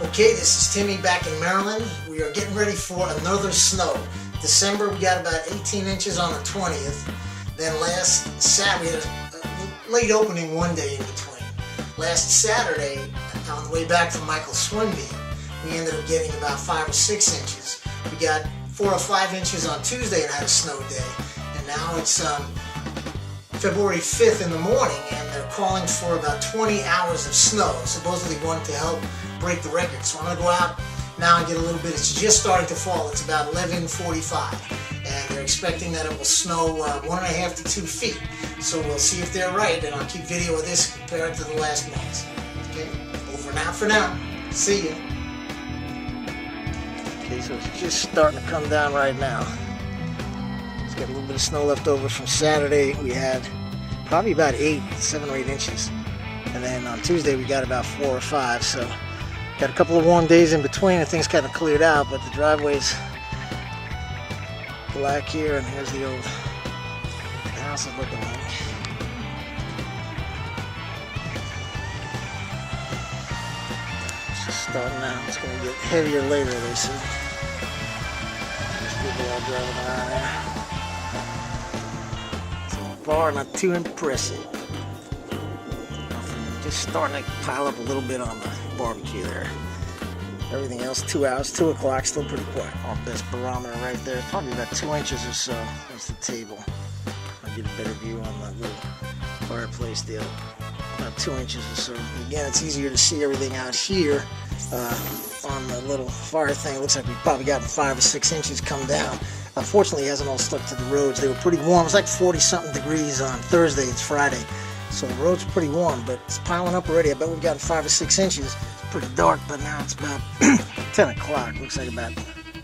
Okay, this is Timmy back in Maryland. We are getting ready for another snow. December, we got about 18 inches on the 20th. Then last Saturday, we had a late opening one day in between. Last Saturday, on the way back from Michael's swim meet, we ended up getting about 5 or 6 inches. We got 4 or 5 inches on Tuesday and had a snow day. And now it's February 5th in the morning, and they're calling for about 20 hours of snow, supposedly one to help break the record. So I'm going to go out now and get a little bit. It's just starting to fall. It's about 11:45, and they're expecting that it will snow 1.5 to 2 feet. So we'll see if they're right, and I'll keep video of this compared to the last months. Okay, over and out for now. See ya. Okay, so it's just starting to come down right now. It's got a little bit of snow left over from Saturday. We had probably about 7 or 8 inches. And then on Tuesday we got about 4 or 5. So got a couple of warm days in between and things kind of cleared out, but the driveway's black here, and here's the old house is looking like. It's just starting out. It's going to get heavier later, they said. Just people all driving around there. Bar not too impressive. Just starting to pile up a little bit on the barbecue there. Everything else 2 hours, 2 o'clock, still pretty quiet. Off this barometer right there, it's probably about 2 inches or so. That's the table. I'll get a better view on the little fireplace deal. About 2 inches or so. Again, it's easier to see everything out here on the little fire thing. It looks like we've probably gotten 5 or 6 inches come down. Unfortunately, it hasn't all stuck to the roads. They were pretty warm. It was like 40-something degrees on Thursday. It's Friday. So the roads are pretty warm, but it's piling up already. I bet we've gotten 5 or 6 inches. It's pretty dark, but now it's about 10 o'clock. Looks like about,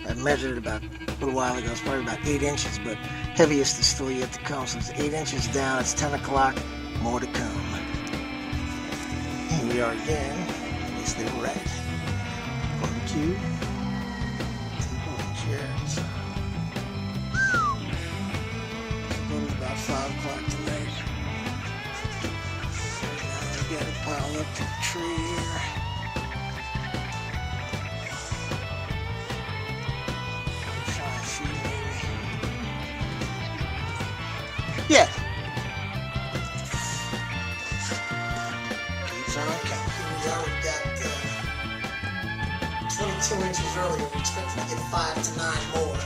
I measured it about a little while ago. It's probably about 8 inches, but heaviest is still yet to come. So it's 8 inches down. It's 10 o'clock. More to come. Here we are again. Yes, they were right. Barbecue. Table and chairs. About 5 o'clock tonight. Now we got it piled up to the tree here. Try and see maybe. Yeah. Keeps on coming. Here we are. We got 22 inches earlier. We expect to get 5 to 9 more.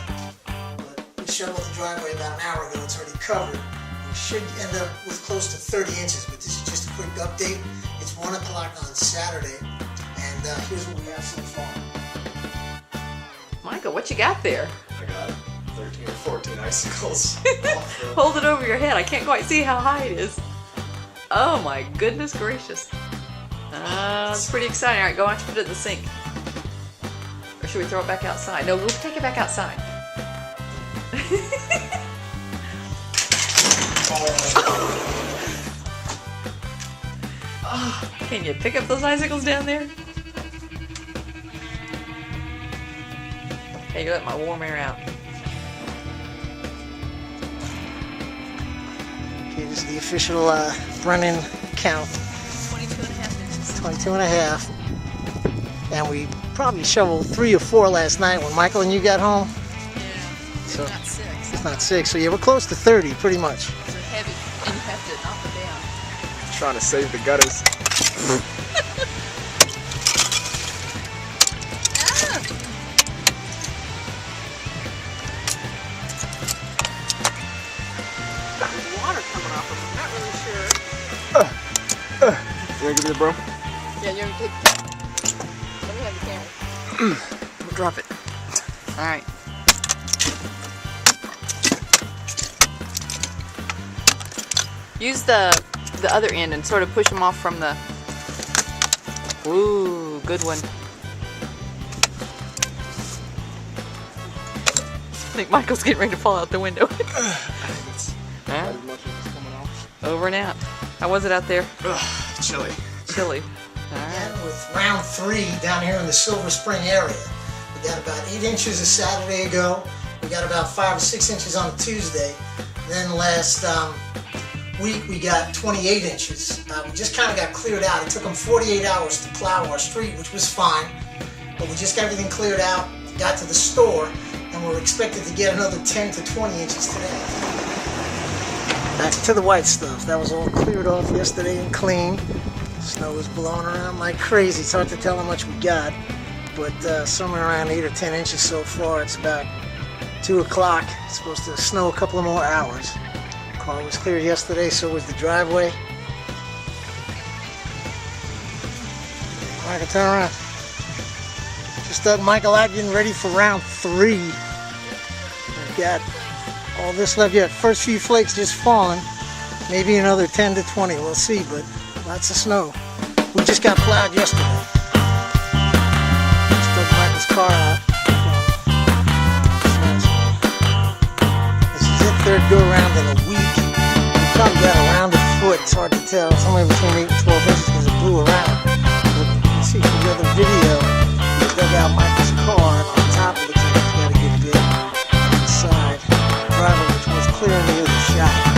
We shoveled the driveway about an hour ago. It's already covered. We should end up with close to 30 inches, but this is just a quick update. It's 1 o'clock on Saturday, and here's what we have so far. Michael, what you got there? I got 13 or 14 icicles. Hold it over your head. I can't quite see how high it is. Oh my goodness gracious. It's pretty exciting. All right, go on to put it in the sink. Or should we throw it back outside? No, we'll take it back outside. Can you pick up those icicles down there? Hey, you let my warm air out. Okay, this is the official Brennan count. 22.5 inches. 22.5. And we probably shoveled 3 or 4 last night when Michael and you got home. Yeah, So, it's not 6. It's not 6, so yeah, we're close to 30, pretty much. They're heavy, and you have to knock them down. Trying to save the gutters. There's water coming off of them. I'm not really sure. You want to give me the broom? Yeah, you're gonna take the camera. Let me have the camera. We'll drop it. All right. Use the other end and sort of push them off from the. Ooh, good one. I think Michael's getting ready to fall out the window. Huh? Over and out. How was it out there? Chilly. Chilly. And with round 3 down here in the Silver Spring area, we got about 8 inches a Saturday ago. We got about 5 or 6 inches on Tuesday. Then last week we got 28 inches. We just kind of got cleared out. It took them 48 hours to plow our street, which was fine. But we just got everything cleared out, got to the store, and we're expected to get another 10 to 20 inches today. Back to the white stuff. That was all cleared off yesterday and clean. Snow was blowing around like crazy. It's hard to tell how much we got, but somewhere around 8 or 10 inches so far. It's about 2 o'clock. It's supposed to snow a couple of more hours. Car was cleared yesterday, so was the driveway. I can turn around. Just dug Michael out, getting ready for round 3. We've got all this left yet. First few flakes just falling. Maybe another 10 to 20. We'll see, but lots of snow. We just got plowed yesterday. Just dug Michael's car out. This is it, third go around in a week. We probably got around a foot. It's hard to tell. Somewhere between 8 and 12 inches because it blew around. But you can see from the other video, we dug out Michael's car. On top of it, it's got a good bit. On the side, driveway, which was clear near the shop.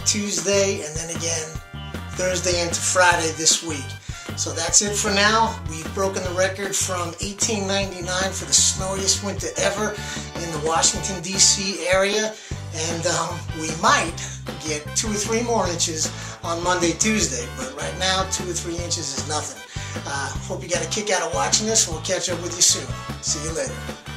Tuesday, and then again Thursday into Friday this week. So that's it for now. We've broken the record from 1899 for the snowiest winter ever in the Washington D.C. area, and we might get 2 or 3 more inches on Monday, Tuesday, but right now 2 or 3 inches is nothing. Hope you got a kick out of watching this, and we'll catch up with you soon. See you later.